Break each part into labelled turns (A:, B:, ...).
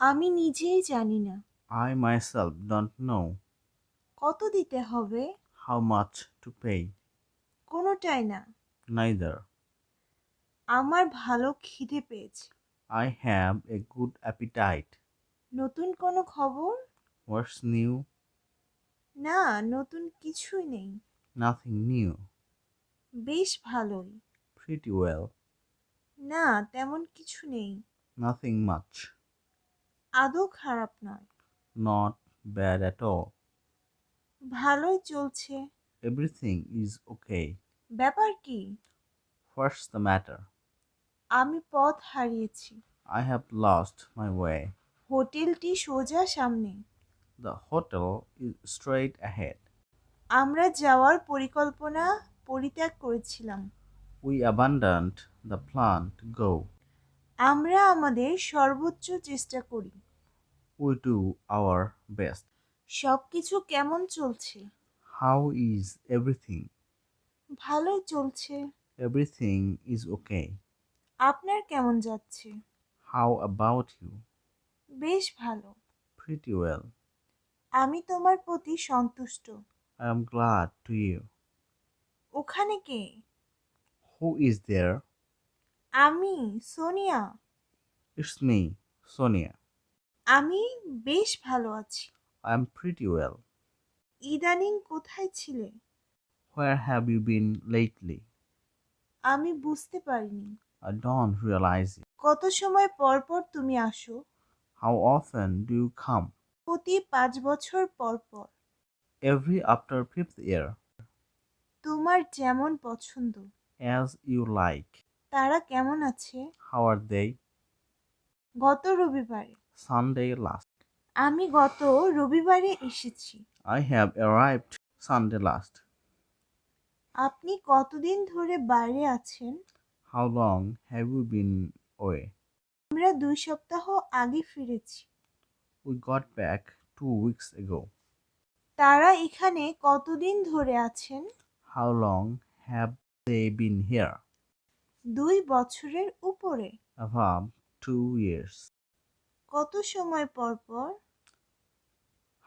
A: আমি নিজেই জানি না।
B: I myself don't know
A: কত দিতে হবে?
B: how much to pay.
A: কোনোটাই না।
B: Neither.
A: আমার ভালো খিদে পেয়েছে।
B: I have a good appetite.
A: নতুন কোনো খবর?
B: What's new?
A: না, নতুন কিছুই নেই।
B: Nothing new.
A: বেশ ভালোই।
B: Pretty well.
A: না, তেমন কিছু নেই।
B: Nothing much.
A: আদৌ খারাপ নয়।
B: Not bad at all.
A: ভালোই চলছে।
B: Everything is okay.
A: ব্যাপার কি?
B: What's the matter?
A: আমি পথ হারিয়েছি।
B: I have lost my way.
A: হোটেলটি সোজা সামনে।
B: The hotel is straight ahead.
A: আমরা যাওয়ার পরিকল্পনা পরিত্যাগ করেছিলাম।
B: We abandoned the plan to go.
A: আমরা আমাদের সর্বোচ্চ চেষ্টা করি।
B: We do our best.
A: সবকিছু কেমন চলছে?
B: How is everything?
A: ভালোই চলছে।
B: Everything is okay.
A: আপনার কেমন যাচ্ছে?
B: How about you?
A: বেশ ভালো।
B: Pretty well.
A: আমি তোমার প্রতি সন্তুষ্ট।
B: I am glad to you.
A: ওখানে কে?
B: Who is there?
A: আমি, সোনিয়া।
B: It's me, Sonia.
A: আমি বেশ ভালো আছি।
B: I am pretty well.
A: ইদানিং কোথায় ছিলে?
B: Where have you been lately?
A: আমি বুঝতে পারিনি।
B: I don't realize it.
A: কত সময় পর পর তুমি আসো?
B: How often do you come?
A: প্রতি 5 বছর পর পর।
B: Every after fifth year.
A: তোমার যেমন পছন্দ।
B: As you like.
A: তারা কেমন আছে?
B: How are they?
A: গত রবিবারে।
B: Sunday last.
A: আমি গত রবিবারে এসেছি।
B: I have arrived Sunday last.
A: আপনি কতদিন ধরে বাইরে আছেন?
B: How long have you been away?
A: আমরা 2 সপ্তাহ আগে ফিরেছি।
B: We got back 2 weeks ago.
A: তারা এখানে কতদিন ধরে আছেন?
B: How long have they been here?
A: 2 বছরের উপরে।
B: Above 2 years.
A: কত সময় পর পর?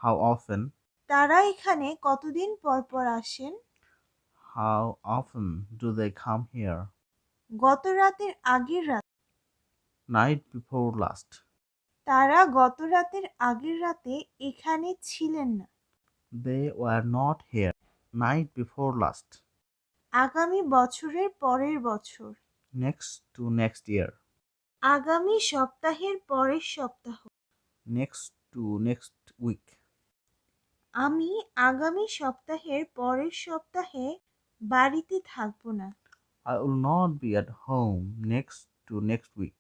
B: How often?
A: তারা এখানে কতদিন পর পর আসেন?
B: How often do they come here?
A: গত রাতের আগের রাত।
B: Night before last.
A: তারা গত রাতের আগের রাতে এখানে ছিলেন না।
B: They were not here. Night before last.
A: আগামী বছরের পরের বছর।
B: Next to next year.
A: আগামী সপ্তাহের পরের সপ্তাহ।
B: Next to next week.
A: আমি আগামী সপ্তাহের পরের সপ্তাহে বাড়িতে থাকবো না।
B: I will not be at home next to next week.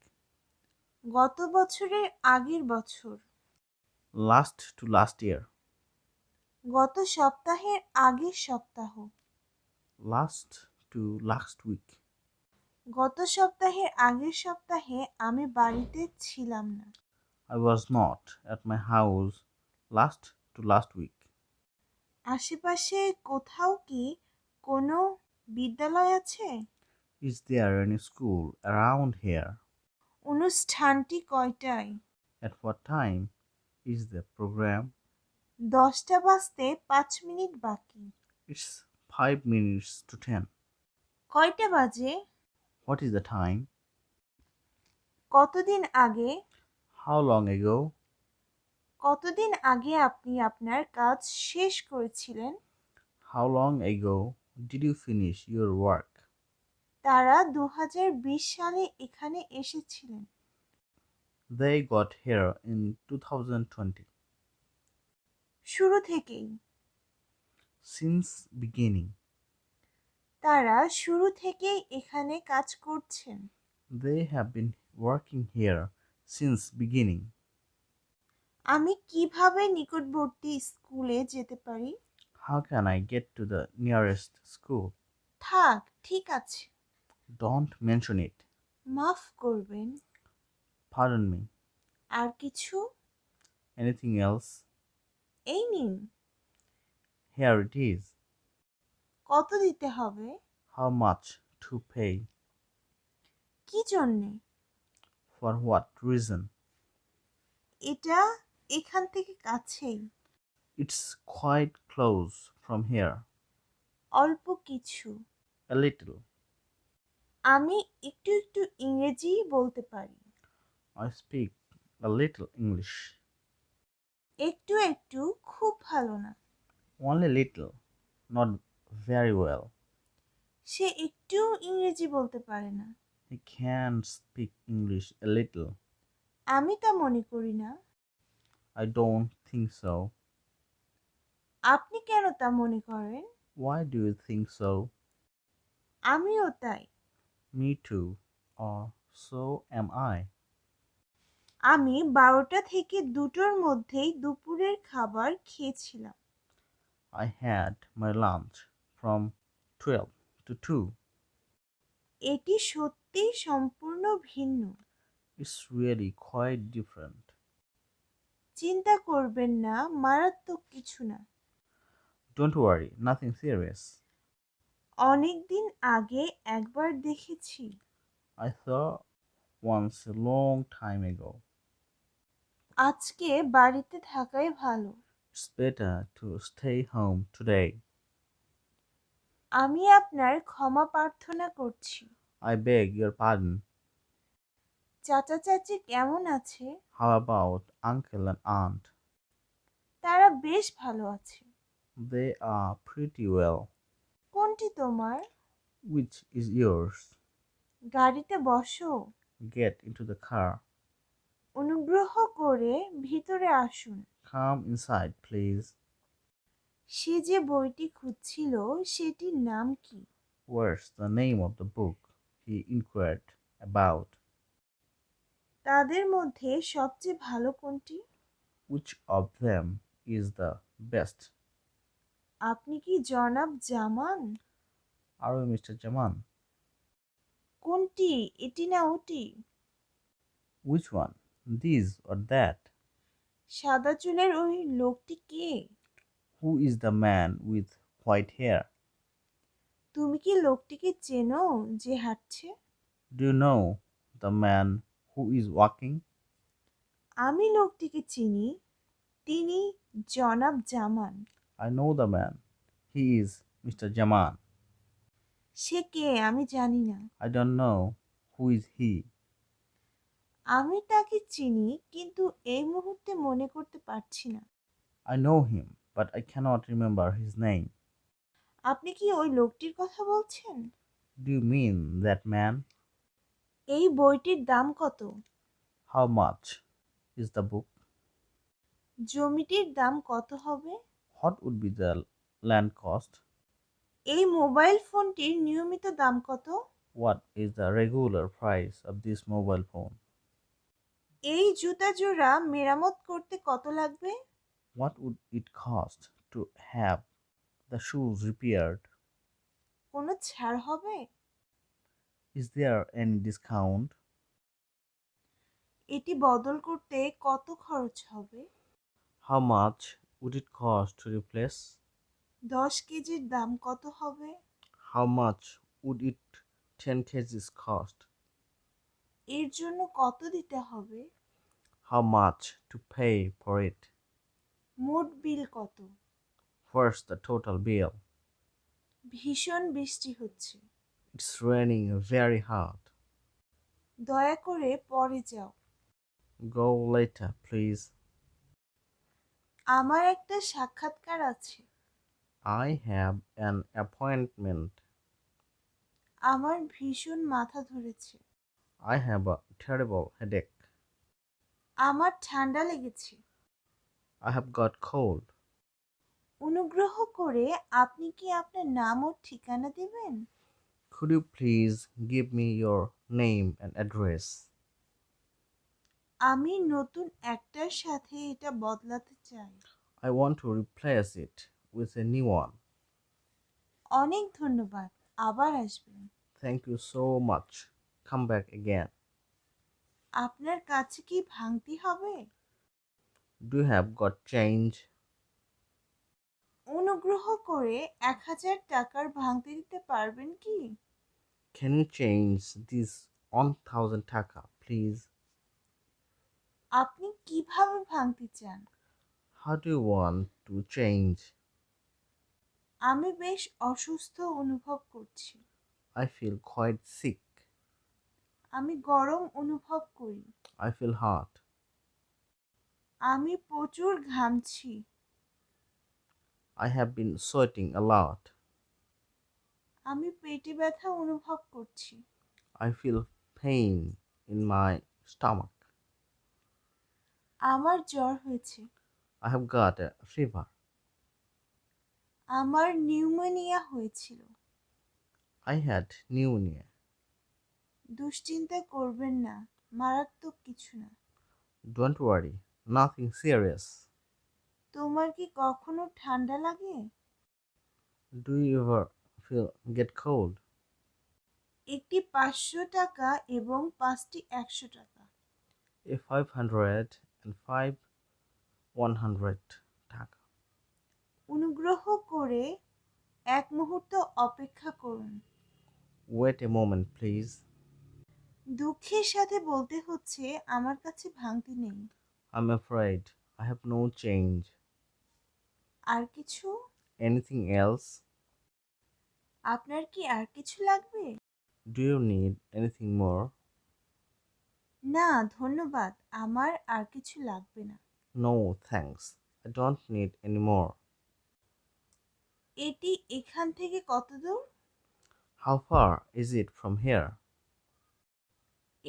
A: গত বছরের আগের বছর।
B: Last to last year.
A: গত সপ্তাহের আগের সপ্তাহ।
B: Last to last week.
A: গত সপ্তাহের আগের সপ্তাহে আমি বাড়িতে ছিলাম না।
B: I was not at my house last to last week.
A: আশেপাশে কোথাও কি কোনো বিদ্যালয় আছে?
B: Is there any school around here?
A: অনুষ্ঠানটি কয়টায়?
B: At what time is the program?
A: 10টা বাজতে 5 মিনিট বাকি।
B: It's 5 minutes to 10.
A: কয়টা বাজে?
B: What is the time?
A: কতদিন আগে?
B: How long ago?
A: কতদিন আগে আপনি আপনার কাজ শেষ করেছিলেন?
B: How long ago did you finish your work?
A: তারা 2020 সালে এখানে এসেছিলেন।
B: They got here in 2020.
A: শুরু থেকেই।
B: Since beginning.
A: তারা শুরু থেকেই এখানে কাজ করছেন।
B: They have been working here since beginning.
A: আমি কিভাবে নিকটবর্তী স্কুলে যেতে পারি?
B: How can I get to the nearest school?
A: থাক, ঠিক আছে।
B: Don't mention it.
A: মাফ করবেন।
B: Pardon me.
A: আর কিছু?
B: Anything else?
A: এই নিন।
B: Here it is.
A: কত দিতে হবে?
B: How much to pay?
A: কি জন্যে?
B: For what reason?
A: এটা এখান থেকে কাছেই।
B: It's quite close from here.
A: অল্প কিছু।
B: A little.
A: আমি একটু একটু ইংরেজি বলতে পারি।
B: I speak a little English.
A: একটু একটু খুব ভালো না।
B: Only little. Not very well.
A: সে একটু ইংরেজি বলতে পারে না।
B: He can speak English a little.
A: আমি তা মনে করি না।
B: I don't think so.
A: আপনি কেন তা মনে করেন?
B: Why do you think so?
A: আমিও তাই।
B: Me too. Or so am I.
A: আমি 12টা থেকে 2টোর মধ্যেই দুপুরের খাবার খেয়েছিলাম।
B: I had my lunch from 12 to 2.
A: এটি সত্যিই সম্পূর্ণ ভিন্ন।
B: It's really quite different.
A: চিন্তা করবেন না, মারাত্মক কিছু না।
B: Don't worry, nothing serious.
A: অনেক দিন আগে একবার দেখেছি।
B: I saw once a long time ago.
A: আজকে বাড়িতে থাকাই ভালো।
B: It's better to stay home today.
A: আমি আপনার ক্ষমা প্রার্থনা করছি।
B: I beg your pardon.
A: চাচা চাচি কেমন আছে?
B: How about uncle and aunt?
A: তারা বেশ ভালো আছে।
B: They are pretty well.
A: কোনটি তোমার?
B: Which is yours?
A: গাড়িতে বসো।
B: Get into the car.
A: অনুগ্রহ করে ভিতরে আসুন।
B: Come inside, please.
A: সে যে বইটি খুঁজছিল সেটির নাম কি?
B: Where's the name of the book he inquired about?
A: তাদের মধ্যে সবচেয়ে ভালো কোনটি?
B: Which of them is the best?
A: আপনি কি জনাব জামান?
B: Are you Mr. Jaman?
A: কোনটি, এটি না ওটি?
B: Which one? This or that?
A: সাদা চুলের ওই লোকটি কে?
B: Who is the man with white hair?
A: তুমি কি লোকটিকে চেনো যে হাঁটছে?
B: Do you know the man who is walking?
A: আমি লোকটিকে চিনি। তিনি জনাব জামান।
B: I know the man. He is Mr. Jaman.
A: সে কে আমি জানি না।
B: I don't know who is he.
A: আমি তাকে চিনি কিন্তু এই মুহূর্তে মনে করতে পারছি না।
B: I know him, but I cannot remember his name.
A: আপনি কি ওই লোকটির কথা বলছেন?
B: Do you mean that man?
A: এই বইটির দাম কত?
B: How much is the book?
A: জমিটির দাম কত হবে?
B: What would be the land cost?
A: এই মোবাইল ফোনটির নিয়মিত দাম কত?
B: What is the regular price of this mobile phone?
A: এই জুতা জোড়া মেরামত করতে কত লাগবে?
B: What would it cost to have the shoes repaired?
A: কোনো ছাড় হবে?
B: Is there any discount?
A: এটি বদল করতে কত খরচ হবে?
B: How much would it cost to replace?
A: 10 কেজির দাম কত হবে?
B: How much would it 10 kgs cost?
A: এর জন্য কত দিতে হবে?
B: How much to pay for it?
A: মোট বিল কত?
B: What's the total bill?
A: ভীষণ বৃষ্টি হচ্ছে।
B: It's raining very hard.
A: দয়া করে পরে যাও।
B: Go later, please.
A: আমার একটা সাক্ষাৎকার আছে।
B: I have an appointment.
A: আমার ভীষণ মাথা ধরেছে।
B: I have a terrible headache.
A: আমার ঠান্ডা লেগেছে।
B: I have got cold.
A: অনুগ্রহ করে আপনি কি আপনার নাম ও ঠিকানা দেবেন?
B: Could you please give me your name and address?
A: আমি নতুন একটার সাথে এটা বদলাতে চাই।
B: I want to replace it with a new one.
A: অনেক ধন্যবাদ, আবার আসবেন।
B: Thank you so much. Come back again.
A: আপনার কাছে কি ভাঙতি হবে?
B: Do you have got change?
A: অনুগ্রহ করে 1000 টাকার ভাঙতি দিতে পারবেন কি?
B: Can you change this 1000 taka, please?
A: আপনি কিভাবে ভাঙতে চান?
B: How do you want to change?
A: আমি বেশ অসুস্থ অনুভব করছি।
B: I feel quite sick.
A: আমি গরম অনুভব করি।
B: I feel hot.
A: আমি প্রচুর ঘামছি।
B: I have been sweating a lot.
A: আমি পেটে ব্যথা অনুভব করছি।
B: I feel pain in my stomach.
A: আমার জ্বর হয়েছে।
B: I have got a fever.
A: আমার নিউমোনিয়া হয়েছিল।
B: I had pneumonia.
A: দুশ্চিন্তা করবেন না, মারাত্মক কিছু না।
B: Don't worry, nothing serious.
A: তোমার কি কখনো ঠান্ডা লাগে?
B: Do you ever feel get cold?
A: একটি 500 টাকা এবং 5টি 100 টাকা।
B: A 500 and 5 100 taka.
A: অনুগ্রহ করে এক মুহূর্ত অপেক্ষা করুন।
B: Wait a moment, please.
A: দুঃখের সাথে বলতে হচ্ছে আমার কাছে ভাঙতি নেই।
B: I'm afraid I have no change.
A: আর কিছু?
B: Anything else?
A: আপনার কি আর কিছু লাগবে?
B: Do you need anything more?
A: না ধন্যবাদ, আমার আর কিছু লাগবে না।
B: No, thanks. I don't need any more.
A: এটি এখান থেকে কত দূর?
B: How far is it from here?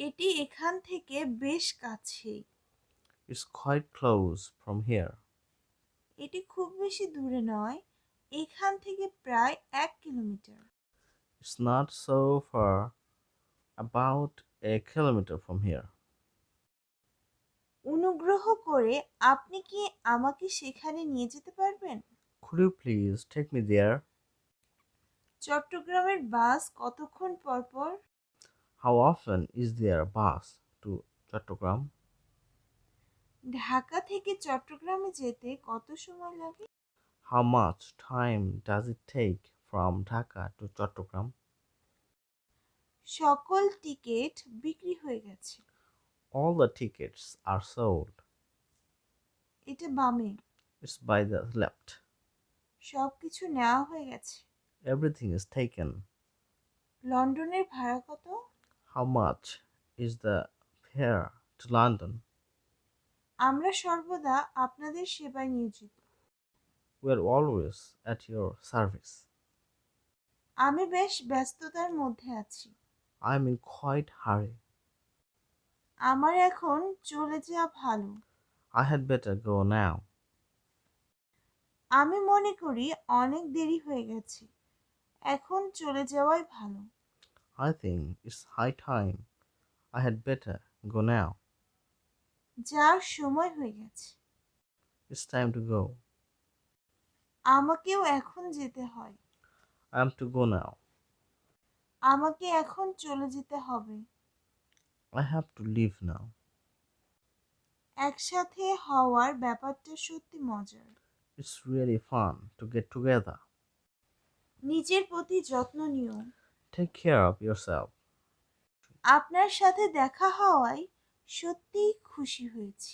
A: এটি এখান থেকে বেশ কাছেই।
B: It's quite close from here.
A: এটি খুব বেশি দূরে নয়, এখান থেকে প্রায় 1 kilometre.
B: It's not so far, about a kilometer from here.
A: অনুগ্রহ করে আপনি কি আমাকে সেখানে নিয়ে যেতে পারবেন?
B: Could you please take me there?
A: চট্টগ্রামের বাস কতক্ষণ পর পর?
B: How often is there a bus to Chattogram?
A: Dhaka থেকে চট্টগ্রামে যেতে কত সময় লাগে?
B: How much time does it take from Dhaka to Chattogram?
A: সকল টিকিট বিক্রি হয়ে গেছে।
B: All the tickets are sold.
A: এটা বামে।
B: It's by the left.
A: সবকিছু নেওয়া হয়ে গেছে।
B: Everything is taken.
A: লন্ডনের ভাড়া কত?
B: How much is the fare to London?
A: আমরা সর্বদা আপনাদের সেবায় নিয়োজিত।
B: We're always at your service.
A: আমি বেশ ব্যস্ততার মধ্যে আছি।
B: I'm in quite hurry.
A: আমার এখন চলে যাওয়া ভালো।
B: I had better go now.
A: আমি মনে করি অনেক দেরি হয়ে গেছে, এখন চলে যাওয়াই ভালো।
B: I think it's high time. I had better go now.
A: যাওয়ার সময় হয়ে গেছে।
B: It's time to go.
A: আমাকেও এখন যেতে হয়।
B: I am to go now.
A: আমাকে এখন চলে যেতে হবে।
B: I have to leave now.
A: একসাথে হওয়ার ব্যাপারটা সত্যি মজার।
B: It's really fun to get together.
A: নিজের প্রতি যত্ন নিও।
B: Take care of yourself.
A: আপনার সাথে দেখা হওয়ায় সত্যিই খুশি হয়েছি।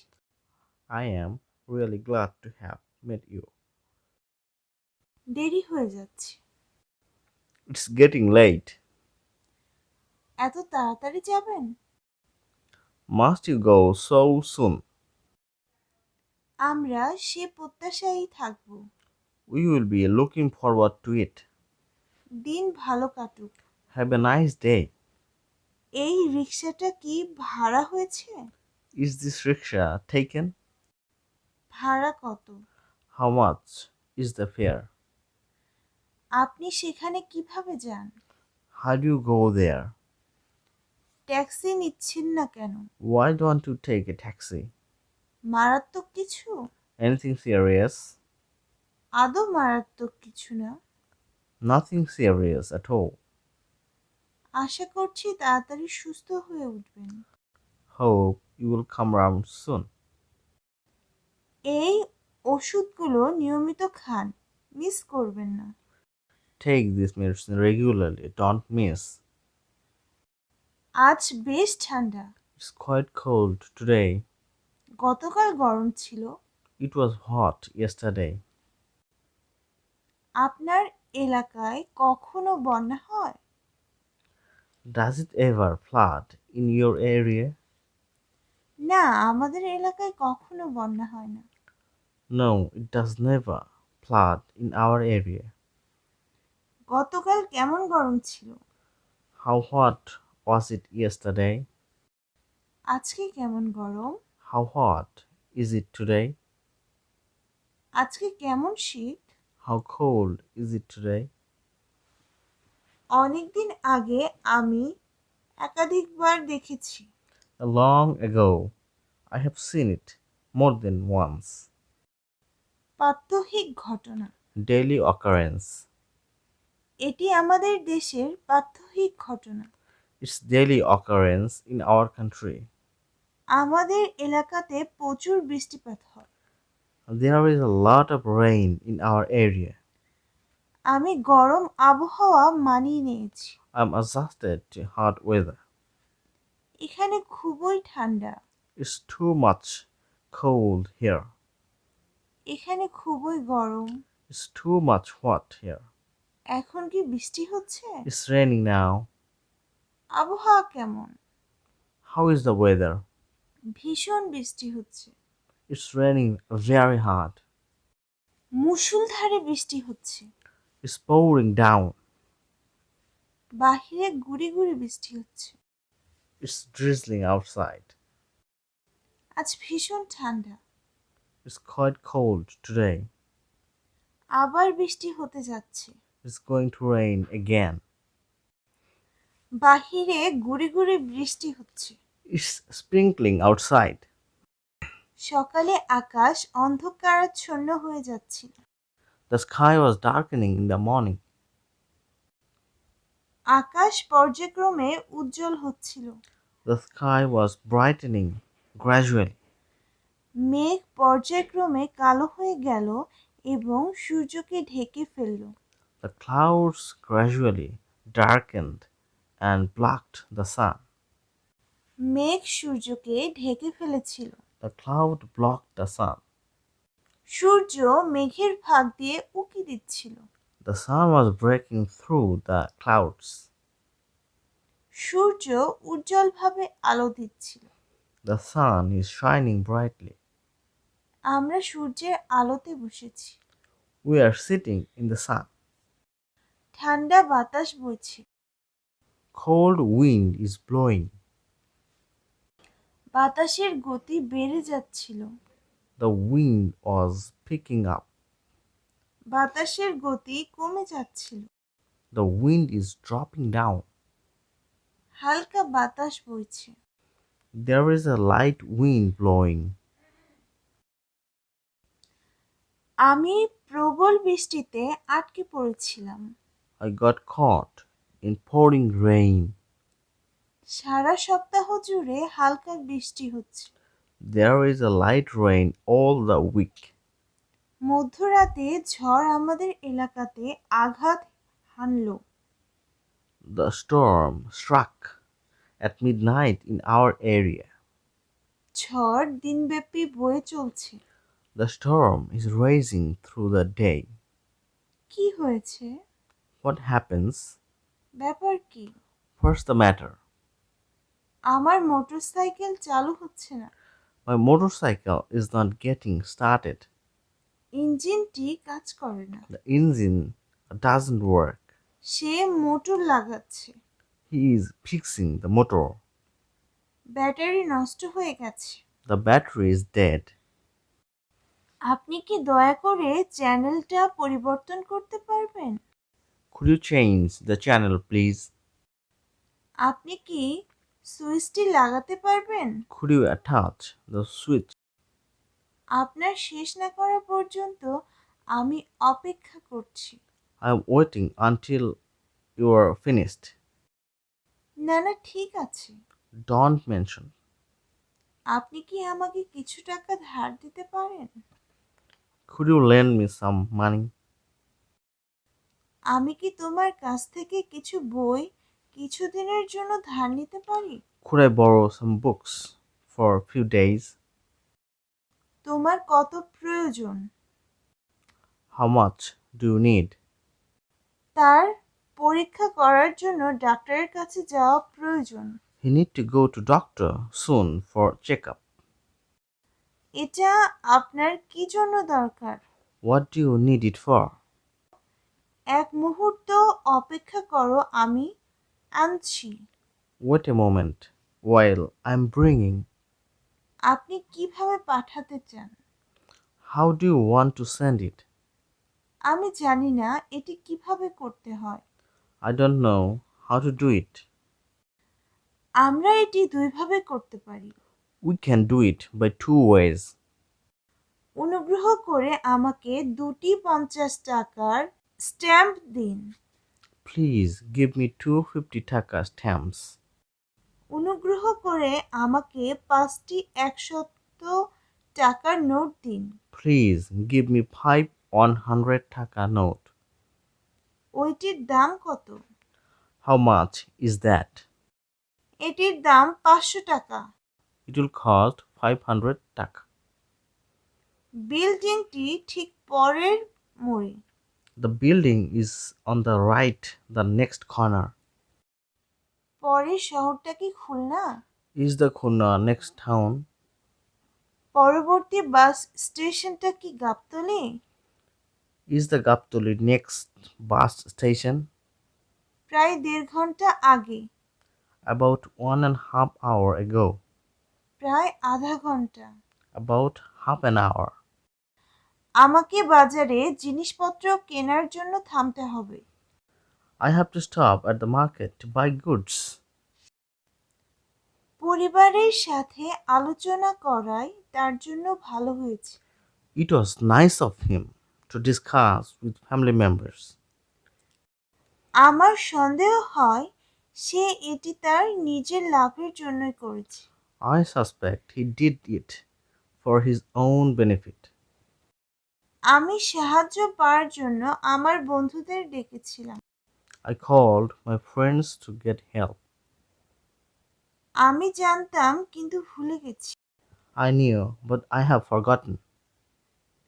B: I am really glad to have met you.
A: দেরি হয়ে যাচ্ছে।
B: It's getting late.
A: এত তাড়াতাড়ি যাবেন?
B: Must you go so soon?
A: আমরা সে প্রত্যাশায় থাকব।
B: We will be looking forward to it.
A: দিন ভালো কাটুক।
B: Have a nice day.
A: এই রিকশাটা কি ভাড়া হয়েছে?
B: Is this rickshaw taken?
A: ভাড়া কত?
B: How much is the fare?
A: আপনি সেখানে কিভাবে যান?
B: How do you go there?
A: Taxi নিচ্ছেন না কেন?
B: Why don't you take a taxi?
A: মারাত্মক কিছু?
B: Anything serious?
A: আদৌ মারাত্মক কিছু না।
B: Nothing serious at all.
A: আশা করছি তাড়াতাড়ি সুস্থ হয়ে উঠবেন।
B: Hope you will come round soon.
A: এই ওষুধগুলো নিয়মিত খান, মিস করবেন না।
B: Take this medicine regularly. Don't miss.
A: আজ বেশ ঠান্ডা।
B: It's quite cold today.
A: গতকাল গরম ছিল।
B: It was hot yesterday.
A: আপনার এলাকায় কখনো বন্যা হয়?
B: Does it ever flood in your area?
A: না, আমাদের এলাকায় কখনো বন্যা হয় না।
B: No, it does never flood in our area.
A: গতকাল কেমন গরম ছিল?
B: How hot was it yesterday?
A: আজকে কেমন গরম?
B: How hot is it today?
A: আজকে কেমন শীত?
B: How cold is it today?
A: অনেকদিন আগে আমি একাধিকবার দেখেছি।
B: Long ago, I have seen it more than once.
A: প্রাত্যহিক ঘটনা।
B: Daily occurrence.
A: এটি আমাদের দেশের প্রাত্যহিক ঘটনা।
B: It's daily occurrence in our country.
A: আমাদের এলাকাতে প্রচুর বৃষ্টিপাত হয়।
B: There is a lot of rain in our area.
A: আমি গরম আবহাওয়া মানিয়ে নিয়েছি।
B: I'm adjusted to hot weather.
A: এখানে খুবই ঠান্ডা।
B: It's too much cold here.
A: এখানে খুবই গরম।
B: It's too much hot here.
A: এখন কি বৃষ্টি হচ্ছে?
B: It's raining now.
A: আবহাওয়া কেমন?
B: How is the weather?
A: ভীষণ বৃষ্টি হচ্ছে।
B: It's raining very hard.
A: মুষলধারে বৃষ্টি হচ্ছে।
B: It's pouring down.
A: বাহিরে গুড়ি গুড়ি বৃষ্টি হচ্ছে।
B: It's drizzling outside.
A: আজ ভীষণ ঠান্ডা।
B: It's quite cold today.
A: আবার বৃষ্টি হতে যাচ্ছে।
B: It's going to rain again.
A: বাহিরে গুড়ি গুড়ি বৃষ্টি হচ্ছে।
B: It's sprinkling outside.
A: সকালে আকাশ অন্ধকারাচ্ছন্ন হয়ে যাচ্ছিল।
B: The sky was darkening in the morning.
A: আকাশ পর্যায়ক্রমে উজ্জ্বল হচ্ছিল।
B: The sky was brightening gradually.
A: মেঘ পর্যায়ক্রমে কালো হয়ে গেল এবং সূর্যকে ঢেকে ফেলল।
B: The clouds gradually darkened and blocked the sun.
A: মেঘ সূর্যকে ঢেকে ফেলেছিল।
B: The cloud blocked the sun.
A: সূর্য মেঘের ফাঁক দিয়ে উঁকি দিচ্ছিল।
B: The sun was breaking through the clouds.
A: সূর্য উজ্জ্বলভাবে আলো দিচ্ছিল।
B: The sun is shining brightly.
A: আমরা সূর্যের আলোতে বসেছি।
B: We are sitting in the sun.
A: ঠান্ডা বাতাস বইছে।
B: Cold wind is blowing.
A: বাতাসের গতি বেড়ে যাচ্ছিল।
B: The wind was picking up.
A: বাতাসের গতি কমে যাচ্ছিল।
B: The wind is dropping down.
A: হালকা বাতাস বইছে।
B: There is a light wind blowing.
A: আমি প্রবল বৃষ্টিতে আটকে পড়েছিলাম।
B: I got caught in pouring rain.
A: সারা সপ্তাহ জুড়ে হালকা বৃষ্টি হচ্ছে।
B: There is a light rain all the week.
A: মধ্যরাতে ঝড় আমাদের এলাকাতে আঘাত হানল।
B: The storm struck at midnight in our area.
A: ঝড় দিনব্যাপী বয়ে চলছে।
B: The storm is raging through the day.
A: কি হয়েছে?
B: What happens?
A: ব্যাপার কি?
B: What's the matter?
A: আমার মোটরসাইকেল চালু হচ্ছে না।
B: My motorcycle is not getting started.
A: ইঞ্জিনটি কাজ করে না।
B: The engine doesn't work.
A: Say motor লাগাচ্ছে।
B: He is fixing the motor.
A: Battery নষ্ট হয়ে গেছে।
B: The battery is dead.
A: আপনি কি দয়া করে চ্যানেলটা পরিবর্তন করতে পারবেন?
B: Could you change the channel, please?
A: আপনি কি সুইচটি লাগাতে পারবেন?
B: Could you attach the switch?
A: আপনার শেষ না করা পর্যন্ত আমি অপেক্ষা করছি।
B: I'm waiting until you are finished.
A: না না, ঠিক আছে।
B: Don't mention.
A: আপনি কি আমাকে কিছু টাকা ধার দিতে পারেন?
B: Could you lend me some money?
A: আমি কি তোমার কাছ থেকে কিছু বই কিছুদিনের জন্য ধার নিতে পারি?
B: Could I borrow some books for a few days?
A: তোমার কত প্রয়োজন?
B: How much do you need?
A: তার পরীক্ষা করার জন্য ডাক্তারের কাছে যাওয়া প্রয়োজন।
B: He need to go to doctor soon for checkup.
A: এটা আপনার কি জন্য দরকার?
B: What do you need it for?
A: এক মুহূর্ত অপেক্ষা করো, আমি আনছি।
B: Wait a moment while I'm bringing.
A: আপনি কিভাবে পাঠাতে চান?
B: How do you want to send it?
A: আমি জানি না এটি কিভাবে করতে হয়।
B: I don't know how to do it.
A: আমরা এটি দুইভাবে করতে পারি।
B: We can do it by two ways.
A: অনুগ্রহ করে আমাকে 2টি 50 টাকার স্ট্যাম্প দিন।
B: Please give me two 50 taka stamps.
A: অনুগ্রহ করে আমাকে 5টি 100 টাকার নোট দিন।
B: Please give me five 100 taka note.
A: ওইটির দাম কত?
B: How much is that?
A: এটির দাম 500 টাকা।
B: It will cost 500 taka.
A: বিল্ডিংটি ঠিক পরের মোড়ে।
B: The building is on the right, the next corner.
A: পরের শহরটা কি Khulna?
B: Is the Khulna next town?
A: পরবর্তী বাস স্টেশনটা কি Gabtali?
B: Is the Gaptoli next bus station?
A: প্রায় 1.5 ঘন্টা আগে।
B: About 1.5 hour ago.
A: প্রায় আধা ঘন্টা।
B: About half an hour.
A: আমাকে বাজারে জিনিসপত্র কেনার জন্য থামতে হবে।
B: I have to stop at the market to buy goods.
A: পরিবারের সাথে আলোচনা করাই তার জন্য ভালো হয়েছে।
B: It was nice of him to discuss with family members.
A: আমার সন্দেহ হয় সে এটি তার নিজের লাভের জন্যই করেছে।
B: I suspect he did it for his own benefit.
A: আমি সাহায্য পাওয়ার জন্য আমার বন্ধুদের ডেকেছিলাম।
B: I called my friends to get help.
A: আমি জানতাম কিন্তু ভুলে গেছি।
B: I knew, but I have forgotten.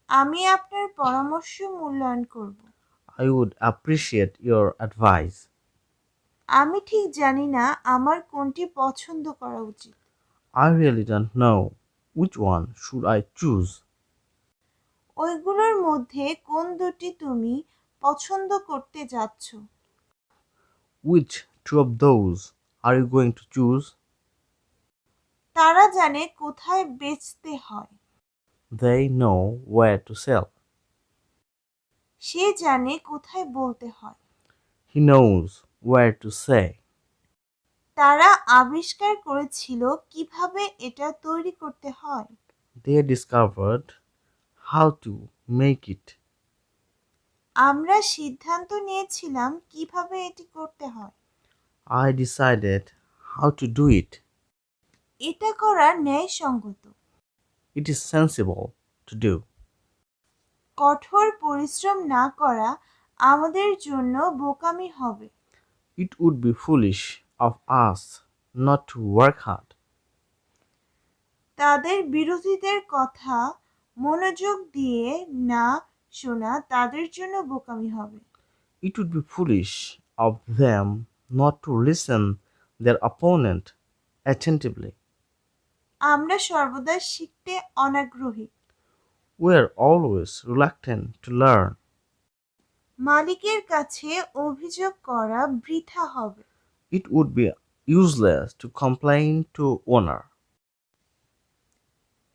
A: আমি আপনার পরামর্শ মূল্যায়ন করব।
B: I would appreciate your advice.
A: আমি ঠিক জানি না আমার কোনটি পছন্দ করা উচিত।
B: I really don't know which one should I choose.
A: ওইগুলোর মধ্যে কোন দুটি তুমি পছন্দ করতে যাচ্ছ?
B: Which two of those are you going to choose?
A: তারা জানে কোথায় বেচতে হয়।
B: They know where to sell.
A: সে জানে কোথায় বলতে হয়।
B: He knows where to say.
A: তারা আবিষ্কার করেছিল কিভাবে এটা তৈরি করতে হয়।
B: They discovered how to make it.
A: আমরা সিদ্ধান্ত নিয়েছিলাম কিভাবে এটি করতে হয়।
B: I decided how to do it.
A: এটা করা ন্যায়সঙ্গত।
B: It is sensible to do.
A: কঠোর পরিশ্রম না করা আমাদের জন্য বোকামি হবে।
B: It would be foolish of us not to work hard.
A: তাদের বিরোধীদের কথা মনোযোগ দিয়ে না শোনা তাদের জন্য বোকামি হবে।
B: It would be foolish of them not to listen their opponent attentively.
A: আমরা সর্বদা শিখতে অনাগ্রহী।
B: We are always reluctant to learn.
A: মালিকের কাছে অভিযোগ করা বৃথা হবে।
B: It would be useless to complain to owner.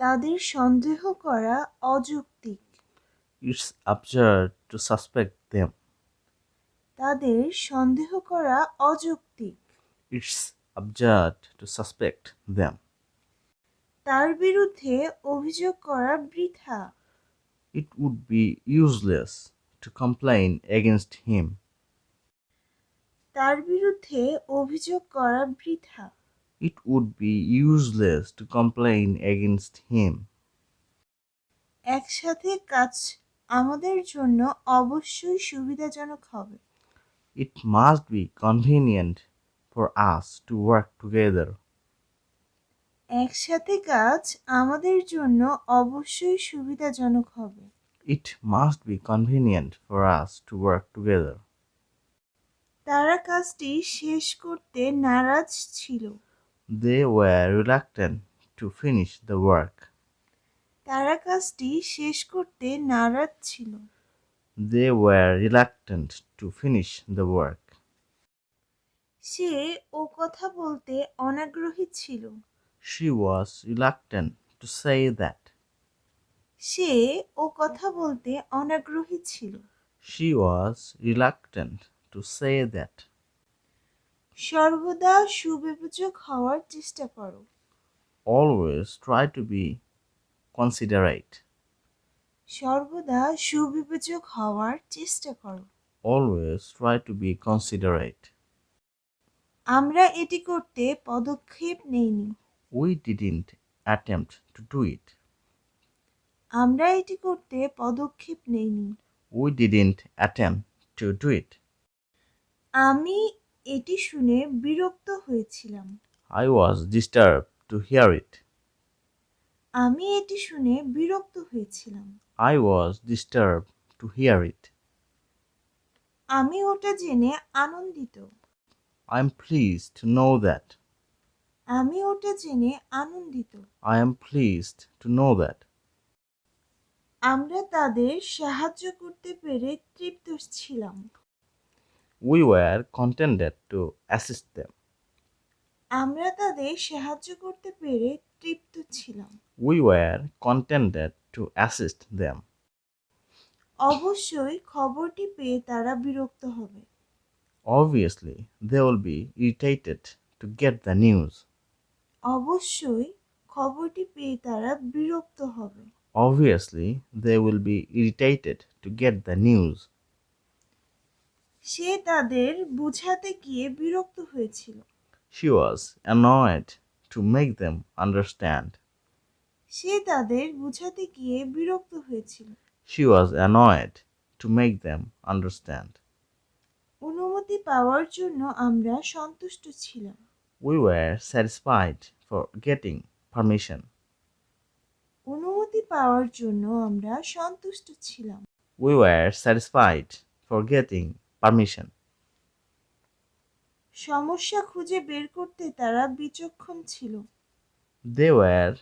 A: তাদের সন্দেহ করা অযৌক্তিক।
B: It's absurd to suspect them.
A: তাদের সন্দেহ করা অযৌক্তিক।
B: It's absurd to suspect them.
A: তার বিরুদ্ধে অভিযোগ করা বৃথা।
B: It would be useless to complain against him.
A: তার বিরুদ্ধে অভিযোগ করা বৃথা।
B: It would be useless to complain against him.
A: একসাথে কাজ আমাদের জন্য অবশ্যই সুবিধাজনক হবে।
B: It must be convenient for us to work together.
A: একসাথে কাজ আমাদের জন্য অবশ্যই সুবিধাজনক হবে।
B: It must be convenient for us to work together.
A: তারা কাজটি শেষ করতে নারাজ ছিল।
B: They were reluctant to finish the work.
A: তারা কাজটি শেষ করতে নারাজ ছিল।
B: They were reluctant to finish the work.
A: সে ও কথা বলতে অনাগ্রহী ছিল।
B: She was reluctant to say that.
A: সে ও কথা বলতে অনাগ্রহী ছিল।
B: She was reluctant to say that.
A: সর্বদা সুবিবেচক হওয়ার চেষ্টা করো।
B: Always try to be considerate.
A: সর্বদা সুবিবেচক হওয়ার চেষ্টা করো।
B: Always try to be considerate.
A: আমরা এটি করতে পদক্ষেপ নেইনি।
B: We didn't attempt to do it.
A: আমরা এটি করতে পদক্ষেপ নেইনি।
B: We didn't attempt to do it.
A: আমি এটি শুনে বিরক্ত হয়েছিলাম।
B: I was disturbed to hear it.
A: আমি এটি শুনে বিরক্ত হয়েছিলাম।
B: I was disturbed to hear it.
A: আমি ওটা জেনে আনন্দিত।
B: I am pleased to know that.
A: আমি ওটা জেনে আনন্দিত।
B: I am pleased to know that.
A: আমরা তাদের সাহায্য করতে পেরে তৃপ্ত ছিলাম।
B: We were contented to assist them.
A: আমরা তাদের সাহায্য করতে পেরে তৃপ্ত ছিলাম।
B: We were contented to assist them.
A: অবশ্যই খবরটি পেয়ে তারা বিরক্ত হবে।
B: Obviously, they will be irritated to get the news.
A: অবশ্যই খবরটি পেয়ে তারা বিরক্ত হবে।
B: Obviously, they will be irritated to get the news.
A: সে তাদের বুঝাতে গিয়ে বিরক্ত হয়েছিল।
B: She was annoyed to make them understand.
A: সে তাদের বুঝাতে গিয়ে বিরক্ত হয়েছিল।
B: She was annoyed to make them understand.
A: অনুমতি পাওয়ার জন্য আমরা সন্তুষ্ট ছিলাম।
B: We were satisfied for getting permission.
A: অনুমতি পাওয়ার জন্য আমরা সন্তুষ্ট ছিলাম।
B: We were satisfied for getting permission.
A: সমস্যা খুঁজে বের করতে তারা বিচক্ষণ ছিল।
B: They were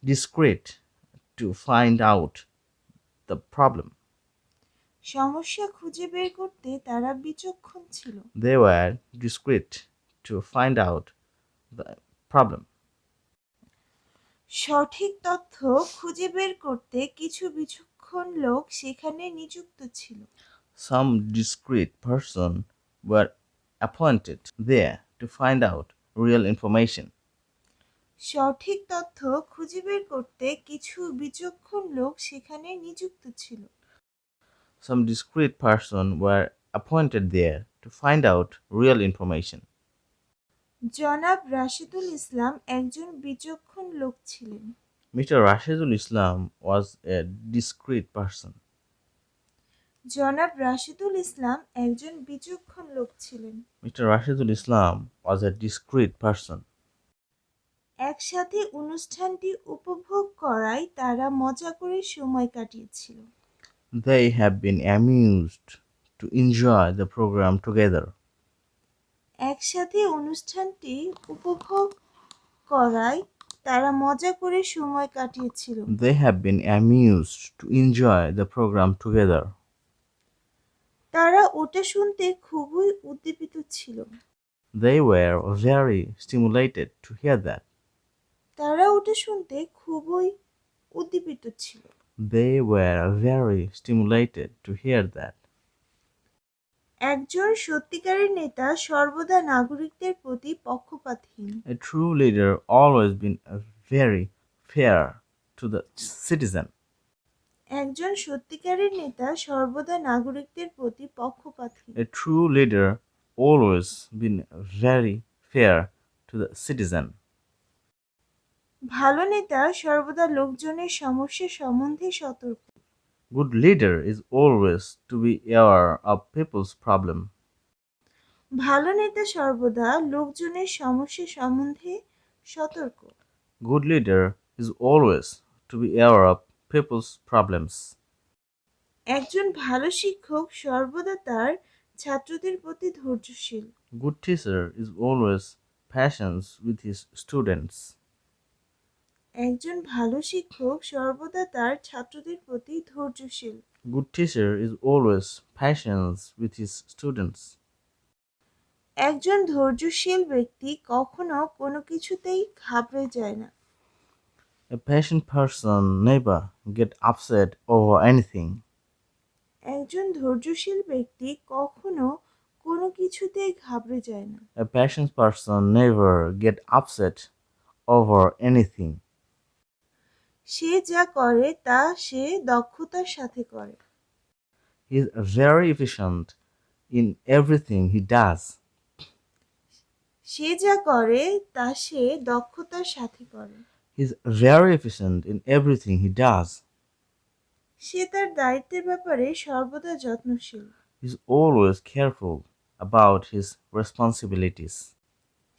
B: discreet to find out the problem.
A: সমস্যা খুঁজে বের করতে তারা বিচক্ষণ ছিল।
B: They were discreet to find out the problem.
A: সঠিক তথ্য খুঁজে বের করতে কিছু বিচক্ষণ লোক সেখানে নিযুক্ত ছিল।
B: Some discreet person were appointed there to find out real information.
A: সঠিক তথ্য খুঁজে বের করতে কিছু বিচক্ষণ লোক সেখানে নিযুক্ত ছিল।
B: Some discreet person were appointed there to find out real information.
A: জনাব রাশিদুল ইসলাম একজন বিচক্ষণ লোক ছিলেন।
B: Mr. Rashidul Islam was a discreet person.
A: জনাব রাশিদুল ইসলাম একজন বিচক্ষণ লোক ছিলেন।
B: Mr. Rashidul Islam was a discreet person.
A: একসাথে অনুষ্ঠানটি উপভোগ করায় তারা মজা করে সময় কাটিয়েছিল।
B: They have been amused to enjoy the program together.
A: একসাথে অনুষ্ঠানটি উপভোগ করায় তারা মজা করে সময় কাটিয়েছিল।
B: They have been amused to enjoy the program together.
A: তারা ওটা শুনতে খুবই উদ্দীপিত ছিল।
B: They were very stimulated to hear that.
A: তারা ওটা শুনতে খুবই উদ্দীপিত ছিল।
B: They were very stimulated to hear that.
A: একজন সত্যিকারের নেতা সর্বদা নাগরিকদের প্রতি পক্ষপাতহীন।
B: A true leader always been very fair to the citizen.
A: একজন সত্যিকারের নেতা সর্বদা নাগরিকদের প্রতি পক্ষপাতহীন।
B: A true leader always been very fair to the citizen.
A: ভালো নেতা সর্বদা লোকজনের সমস্যা সম্বন্ধে সতর্ক।
B: Good leader is always to be aware of people's problem.
A: ভালো নেতা সর্বদা লোকজনের সমস্যা সম্বন্ধে সতর্ক।
B: Good leader is always to be aware of people's problems.
A: একজন ভালো শিক্ষক সর্বদা তার ছাত্রদের প্রতি ধৈর্যশীল।
B: Good teacher is always patient with his students.
A: একজন ভালো শিক্ষক সর্বদা তার ছাত্রদের প্রতি ধৈর্যশীল।
B: Good teacher is always patient with his students.
A: একজন ধৈর্যশীল ব্যক্তি কখনো কোনো কিছুতেই ঘাবড়ে যায় না।
B: A patient person never get upset over anything.
A: একজন ধৈর্যশীল ব্যক্তি কখনো কোনো কিছুতেই ঘাবড়ে যায় না।
B: A patient person never get upset over anything.
A: সে যা করে তা সে দক্ষতার সাথে করে।
B: He is very efficient in everything he does.
A: সে যা করে তা সে দক্ষতার সাথে করে।
B: He is very efficient in everything he does.
A: সে তার দায়িত্বের ব্যাপারে সর্বদা যত্নশীল।
B: He is always careful about his responsibilities.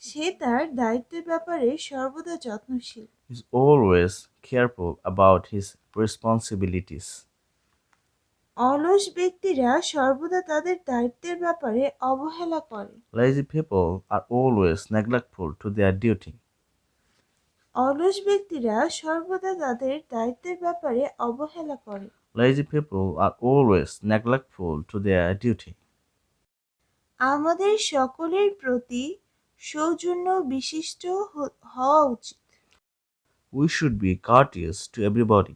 A: সে তার দায়িত্বের ব্যাপারে সর্বদা যত্নশীল।
B: He is always careful about his responsibilities.
A: অলস ব্যক্তিরা সর্বদা তাদের দায়িত্বের ব্যাপারে অবহেলা করে।
B: Lazy people are always neglectful to their duty.
A: অলস ব্যক্তিরা সর্বদা তাদের দায়িত্বের ব্যাপারে অবহেলা করে।
B: Lazy people are always neglectful to their duty.
A: আমাদের সকলের প্রতি সৌজন্য বিশিষ্ট হওয়া উচিত।
B: We should be courteous to everybody.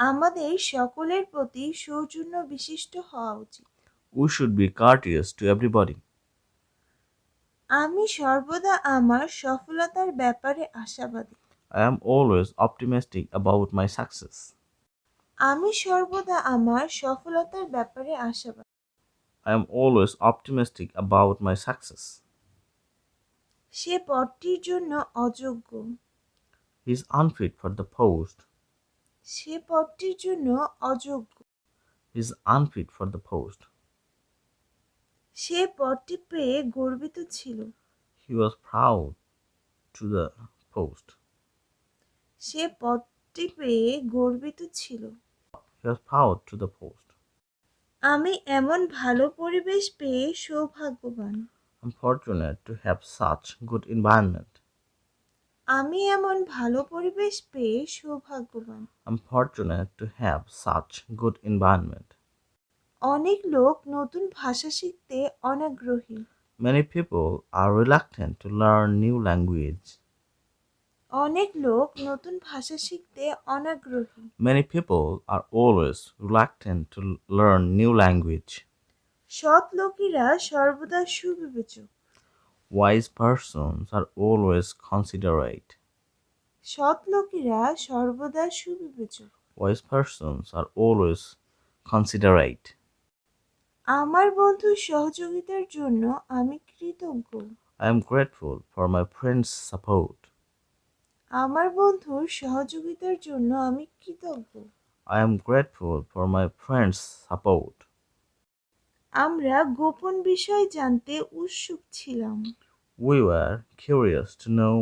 A: আমাদের সকলের প্রতি সৌজন্য বিশিষ্ট হওয়া উচিত।
B: We should be courteous to everybody.
A: আমি সর্বদা আমার সফলতার ব্যাপারে আশাবাদী।
B: I am always optimistic about my success.
A: আমি সর্বদা আমার সফলতার ব্যাপারে আশাবাদী।
B: I am always optimistic about my success.
A: সে পদটির জন্য অযোগ্য।
B: He is unfit for the post.
A: সে পদটির জন্য অযোগ্য।
B: He is unfit for the post.
A: সে পদটি পেয়ে গর্বিত ছিল।
B: He was proud to the post.
A: সে পদটি পেয়ে গর্বিত ছিল।
B: He was proud to the post.
A: আমি এমন ভালো পরিবেশ পেয়ে সৌভাগ্যবান।
B: I'm fortunate to have such good environment.
A: আমি এমন ভালো পরিবেশ পেয়ে সৌভাগ্যবান।
B: I'm fortunate to have such good environment.
A: অনেক লোক নতুন ভাষা শিখতে অনাগ্রহী।
B: Many people are reluctant to learn new language.
A: অনেক লোক নতুন ভাষা শিখতে অনাগ্রহী।
B: Many people are always reluctant to learn new language.
A: সৎ লোকেরা সর্বদা সুবিবেচক।
B: Wise persons are always considerate.
A: সৎ লোকেরা সর্বদা সুবিবেচক।
B: Wise persons are always considerate.
A: আমার বন্ধুর সহযোগিতার জন্য আমি কৃতজ্ঞ।
B: I am grateful for my friend's support.
A: আমার বন্ধুর সহযোগিতার জন্য আমি কৃতজ্ঞ।
B: I am grateful for my friend's support.
A: আমরা গোপন বিষয় জানতে উৎসুক ছিলাম।
B: We were curious to know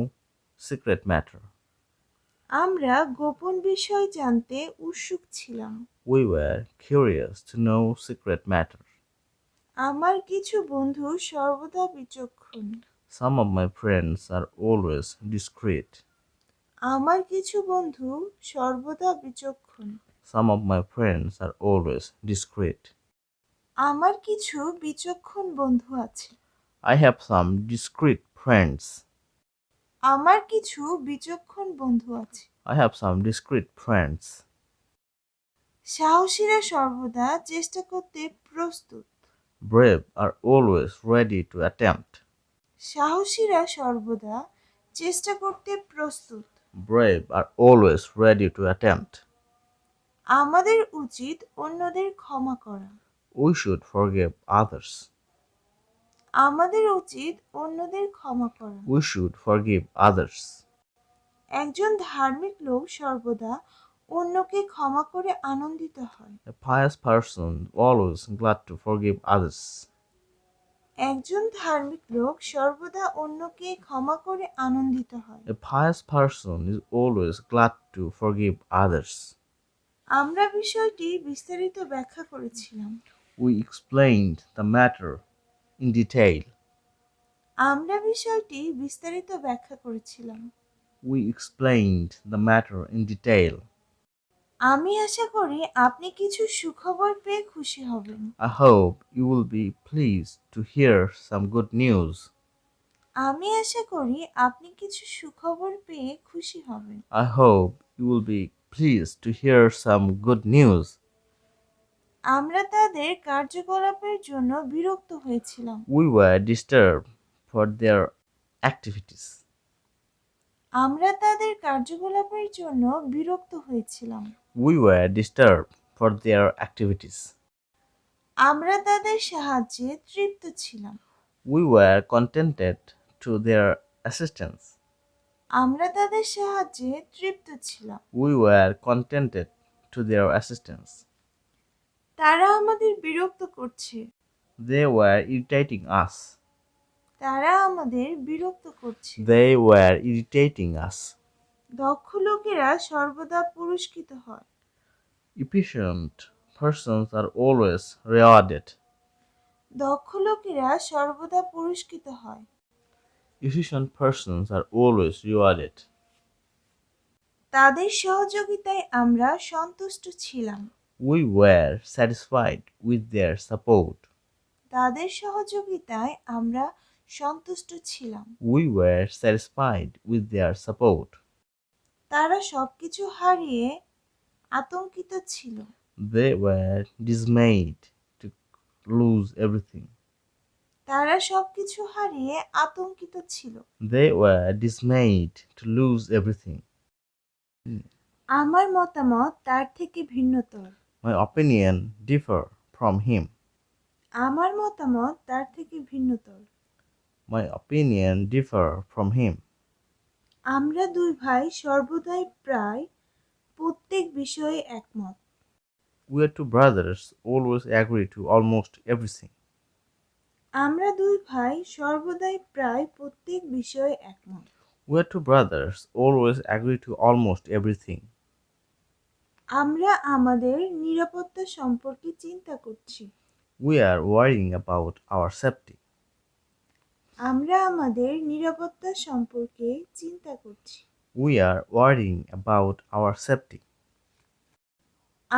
B: secret matter.
A: আমরা গোপন বিষয় জানতে উৎসুক ছিলাম।
B: We were curious to know secret matter.
A: আমার কিছু বন্ধু সর্বদা বিচক্ষণ।
B: Some of my friends are always discreet.
A: আমার কিছু বন্ধু সর্বদা বিচক্ষণ।
B: Some of my friends are always discreet.
A: আমার কিছু বিচক্ষণ বন্ধু আছে।
B: I have some discreet friends.
A: আমার কিছু বিচক্ষণ বন্ধু আছে।
B: I have some discreet friends.
A: সাহসীরা সর্বদা চেষ্টা করতে প্রস্তুত।
B: Brave are always ready to attempt.
A: সাহসীরা সর্বদা চেষ্টা করতে প্রস্তুত।
B: Brave are always ready to attempt.
A: আমাদের উচিত অন্যদের ক্ষমা করা।
B: We should forgive others.
A: আমাদের উচিত অন্যদের ক্ষমা করা।
B: We should forgive others.
A: একজন ধার্মিক লোক সর্বদা অন্যকে ক্ষমা করে আনন্দিত হয়।
B: A pious person always glad to forgive others.
A: একজন ধার্মিক লোক সর্বদা অন্যকে ক্ষমা করে আনন্দিত হয়।
B: A pious person is always glad to forgive others.
A: আমরা বিষয়টি বিস্তারিত ব্যাখ্যা করেছিলাম।
B: We explained the matter in detail.
A: আমরা বিষয়টি বিস্তারিত ব্যাখ্যা করেছিলাম।
B: We explained the matter in detail.
A: আমি আশা করি আপনি কিছু সুখবর পেয়ে খুশি হবেন।
B: I hope you will be pleased to hear some good news.
A: আমি আশা করি আপনি কিছু সুখবর পেয়ে খুশি হবেন।
B: I hope you will be pleased to hear some good news.
A: আমরা তাদের কার্যকলাপের জন্য বিরক্ত হয়েছিলাম।
B: We were disturbed for their activities.
A: আমরা তাদের কার্যকলাপের জন্য বিরক্ত হয়েছিলাম।
B: We were disturbed for their activities.
A: আমরা তাদের সাহায্যে তৃপ্ত ছিলাম।
B: We were contented to their assistance.
A: আমরা তাদের সাহায্যে তৃপ্ত ছিলাম।
B: We were contented to their assistance.
A: তারা আমাদের বিরক্ত করছে।
B: They were irritating us.
A: তারা আমাদের বিরক্ত করছে।
B: They were irritating us.
A: দক্ষ লোকেরা সর্বদা পুরস্কৃত হয়।
B: Efficient persons are always rewarded.
A: দক্ষ লোকেরা সর্বদা পুরস্কৃত হয়।
B: Efficient persons are always rewarded.
A: তাদের সহযোগিতায় আমরা সন্তুষ্ট ছিলাম।
B: We were satisfied with their support.
A: তাদের সহযোগিতায় আমরা সন্তুষ্ট ছিলাম।
B: We were satisfied with their support.
A: তারা সবকিছু হারিয়ে আতঙ্কিত ছিল।
B: They were dismayed to lose everything.
A: তারা সবকিছু হারিয়ে আতঙ্কিত ছিল।
B: They were dismayed to lose everything.
A: আমার মতামত তার থেকে ভিন্নতর।
B: My opinion differ from him.
A: আমার মতামত তার থেকে ভিন্নতর।
B: My opinion differ from him.
A: আমরা দুই ভাই সর্বদাই প্রায় প্রত্যেক বিষয়ে একমত।
B: We are two brothers, always agree to almost everything.
A: আমরা দুই ভাই সর্বদাই প্রায় প্রত্যেক বিষয়ে একমত।
B: We are two brothers, always agree to almost everything.
A: আমরা আমাদের নিরাপত্তা সম্পর্কে চিন্তা করছি।
B: We are worrying about our safety.
A: আমরা আমাদের নিরাপত্তা সম্পর্কে চিন্তা করছি।
B: We are worrying about our safety.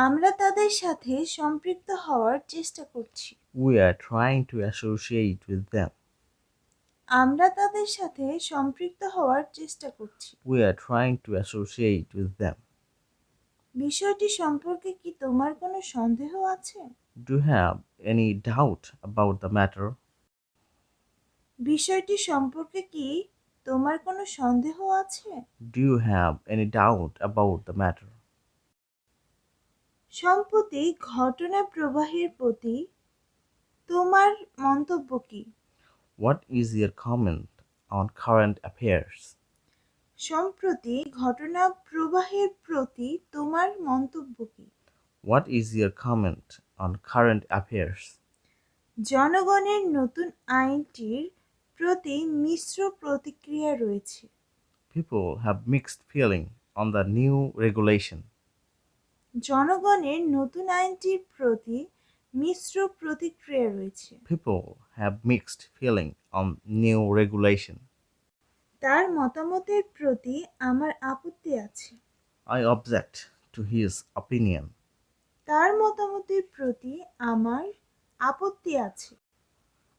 A: আমরা তাদের সাথে সম্পৃক্ত হওয়ার চেষ্টা করছি।
B: We are trying to associate with them.
A: আমরা তাদের সাথে সম্পৃক্ত হওয়ার চেষ্টা করছি।
B: We are trying to associate with them.
A: বিষয়টি সম্পর্কে কি তোমার কোনো সন্দেহ আছে?
B: Do you have any doubt about the matter?
A: বিষয়টি সম্পর্কে কি তোমার কোনো সন্দেহ আছে?
B: Do you have any doubt about the matter?
A: সম্প্রতি ঘটনা প্রবাহের প্রতি তোমার মন্তব্য কি?
B: What is your comment on current affairs?
A: সম্প্রতি ঘটনা প্রবাহের প্রতি তোমার মন্তব্য কি?
B: What is your comment on current affairs?
A: জনগণের নতুন আইনটির প্রতি মিশ্র প্রতিক্রিয়া রয়েছে।
B: People have mixed feeling on the new regulation.
A: জনগণের নতুন আইনটির প্রতি মিশ্র প্রতিক্রিয়া রয়েছে।
B: People have mixed feeling on new regulation.
A: তার মতামতের প্রতি আমার আপত্তি আছে।
B: I object to his opinion.
A: তার মতামতের প্রতি আমার আপত্তি আছে।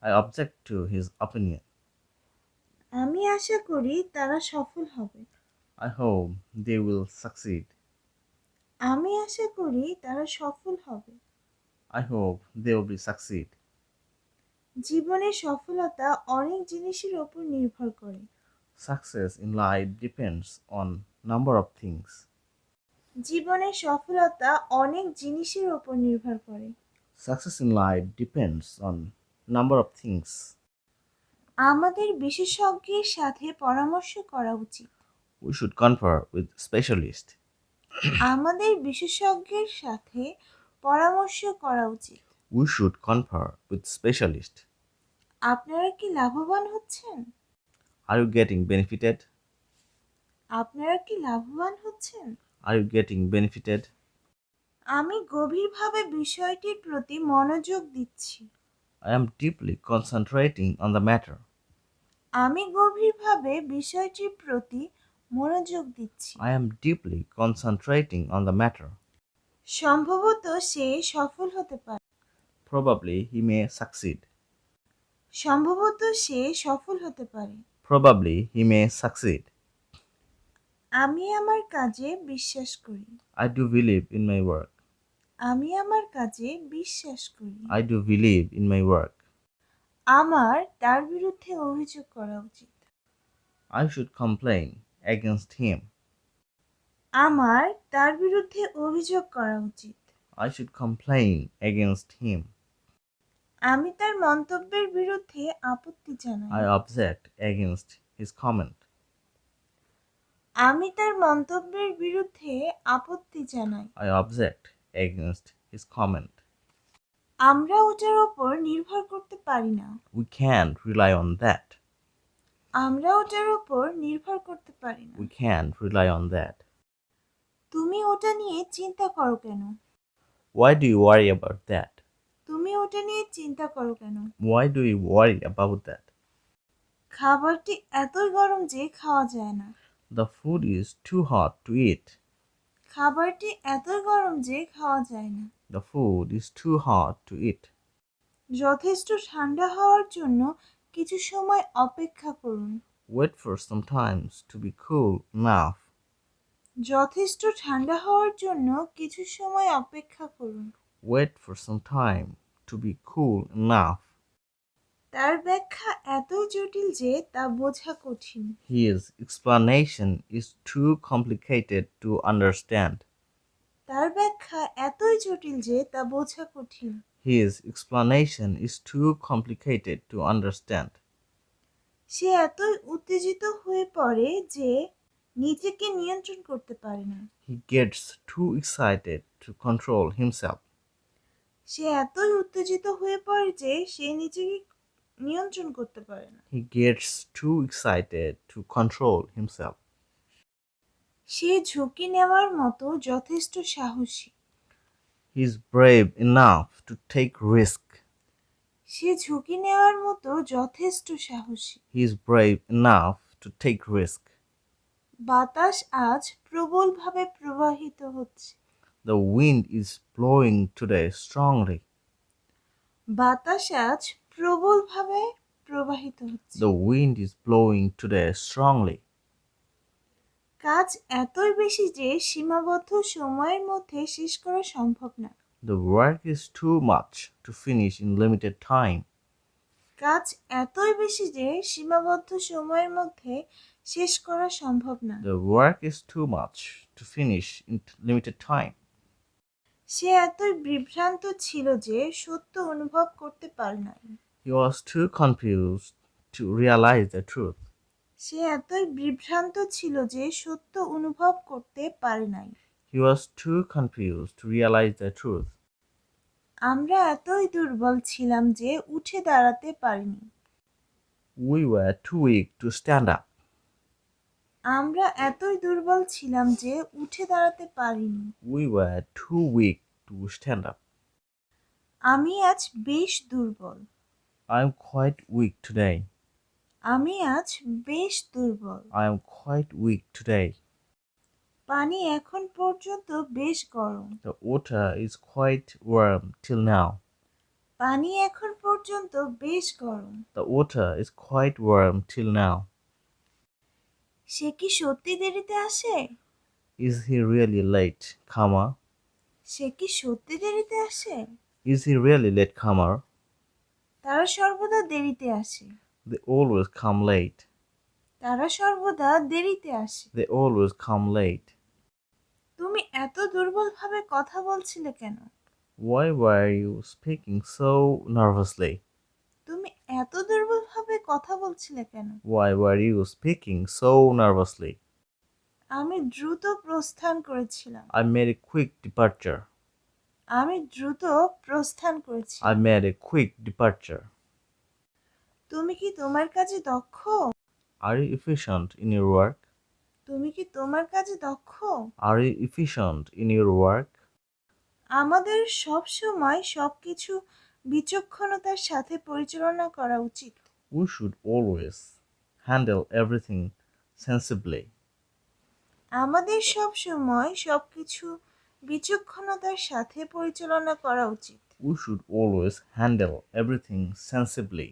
B: I object to his opinion.
A: আমি আশা করি তারা সফল হবে।
B: I hope they will succeed.
A: আমি আশা করি তারা সফল হবে।
B: I hope they will be succeed.
A: জীবনের সফলতা অনেক জিনিসের উপর নির্ভর করে।
B: Success in life depends on number of things.
A: জীবনের সফলতা অনেক জিনিসের উপর নির্ভর করে।
B: Success in life depends on number of things.
A: আমাদের বিশেষজ্ঞের সাথে পরামর্শ করা উচিত।
B: We should confer with specialists.
A: আমাদের বিশেষজ্ঞের সাথে পরামর্শ করা উচিত।
B: We should confer with specialists.
A: আপনারা কি লাভবান হচ্ছেন?
B: Are you getting benefited?
A: আপনারা কি লাভবান হচ্ছেন?
B: Are you getting benefited?
A: আমি গভীরভাবে বিষয়টির প্রতি মনোযোগ দিচ্ছি।
B: I am deeply concentrating on the matter.
A: আমি গভীরভাবে বিষয়টির প্রতি মনোযোগ দিচ্ছি।
B: I am deeply concentrating on the matter.
A: সম্ভবত সে সফল হতে পারে।
B: Probably he may succeed.
A: সম্ভবত সে সফল হতে পারে।
B: Probably he may succeed.
A: আমি আমার কাজে বিশ্বাস করি।
B: I do believe in my work.
A: আমি আমার কাজে বিশ্বাস করি।
B: I do believe in my work.
A: আমার তার বিরুদ্ধে অভিযোগ করা উচিত।
B: I should complain against him.
A: আমার তার বিরুদ্ধে অভিযোগ করা উচিত।
B: I should complain against him.
A: আমি তার মন্তব্যের বিরুদ্ধে আপত্তি জানাই।
B: I object against his comment.
A: আমি তার মন্তব্যের বিরুদ্ধে আপত্তি জানাই।
B: I object against his comment.
A: আমরা ওটার ওপর নির্ভর করতে পারি না।
B: We can't rely on that.
A: আমরা ওটার ওপর নির্ভর করতে পারি না।
B: We can't rely on that.
A: তুমি ওটা নিয়ে চিন্তা করো কেন?
B: Why do you worry about that?
A: তুমি ওটা নিয়ে চিন্তা করো কেন?
B: Why do you worry about that?
A: খাবারটি এতই গরম যে খাওয়া যায় না।
B: The food is too hot to eat.
A: খাবারটি এতই গরম যে খাওয়া যায় না।
B: The food is too hot to eat.
A: যথেষ্ট ঠান্ডা হওয়ার জন্য কিছু সময় অপেক্ষা করুন।
B: Wait for some time to be cool enough.
A: যথেষ্ট ঠান্ডা হওয়ার জন্য কিছু সময় অপেক্ষা করুন।
B: Wait for some time to be cool enough.
A: তার ব্যাখ্যা এতই জটিল যে তা বোঝা কঠিন।
B: His explanation is too complicated to understand.
A: তার ব্যাখ্যা এতই জটিল যে তা বোঝা কঠিন।
B: His explanation is too complicated to understand.
A: সে এতই উত্তেজিত হয়ে পড়ে যে নিজেকে নিয়ন্ত্রণ করতে পারে না।
B: He gets too excited to control himself.
A: সে এতই উত্তেজিত হয়ে পড়ে যে সে নিজেকে নিয়ন্ত্রণ করতে পারে না।
B: He gets too excited to control himself.
A: সে ঝুঁকি নেওয়ার মতো যথেষ্ট সাহসী।
B: He is brave enough to take risk.
A: সে ঝুঁকি নেওয়ার মতো যথেষ্ট সাহসী।
B: He is brave enough to take risk.
A: বাতাস আজ প্রবলভাবে প্রবাহিত হচ্ছে।
B: The wind is blowing today strongly.
A: বাতাস আজ প্রবলভাবে প্রবাহিত হচ্ছে।
B: The wind is blowing today strongly.
A: কাজ এতই বেশি যে সীমাবদ্ধ সময়ের মধ্যে শেষ করা সম্ভব না।
B: The work is too much to finish in limited time.
A: কাজ এতই বেশি যে সীমাবদ্ধ সময়ের মধ্যে শেষ করা সম্ভব না।
B: The work is too much to finish in limited time.
A: সে এতই বিভ্রান্ত ছিল যে সত্য অনুভব করতে পারে নাই।
B: He was too confused to realize the truth.
A: সে এতই বিভ্রান্ত ছিল যে সত্য অনুভব করতে পারে নাই।
B: He was too confused to realize the truth.
A: আমরা এতই দুর্বল ছিলাম যে উঠে দাঁড়াতে পারিনি।
B: We were too weak to stand up.
A: আমরা এতই দুর্বল ছিলাম যে উঠে দাঁড়াতে পারিনি।
B: We were too weak to stand up.
A: আমি আজ বেশ দুর্বল।
B: I'm quite weak today.
A: আমি আজ বেশ দুর্বল।
B: I am quite weak today.
A: পানি এখন পর্যন্ত বেশ গরম।
B: The water is quite warm till now.
A: পানি এখন পর্যন্ত বেশ গরম।
B: The water is quite warm till now.
A: সে কি সত্যি দেরিতে আসে?
B: Is he really late, comer?
A: সে কি সত্যি দেরিতে আসে?
B: Is he really late, comer?
A: তারা সর্বদা দেরিতে আসে।
B: They always come late.
A: তারা সর্বদা দেরিতে আসে।
B: They always come late.
A: তুমি এত দুর্বলভাবে কথা বলছিলে কেন?
B: Why were you speaking so nervously?
A: তুমি এত দুর্বলভাবে কথা বলছিলে কেন?
B: Why were you speaking so nervously?
A: আমি দ্রুত প্রস্থান করেছিলাম।
B: I made a quick departure.
A: আমি দ্রুত প্রস্থান করেছি।
B: I made a quick departure.
A: তুমি কি তোমার কাজে দক্ষ?
B: Are you efficient in your work?
A: তুমি কি তোমার কাজে দক্ষ?
B: Are you efficient in your work?
A: আমাদের সব সময় সবকিছু বিচক্ষণতার সাথে পরিচালনা করা উচিত।
B: We should always handle everything sensibly.
A: আমাদের সব সময় সবকিছু বিচক্ষণতার সাথে পরিচালনা করা উচিত।
B: We should always handle everything sensibly.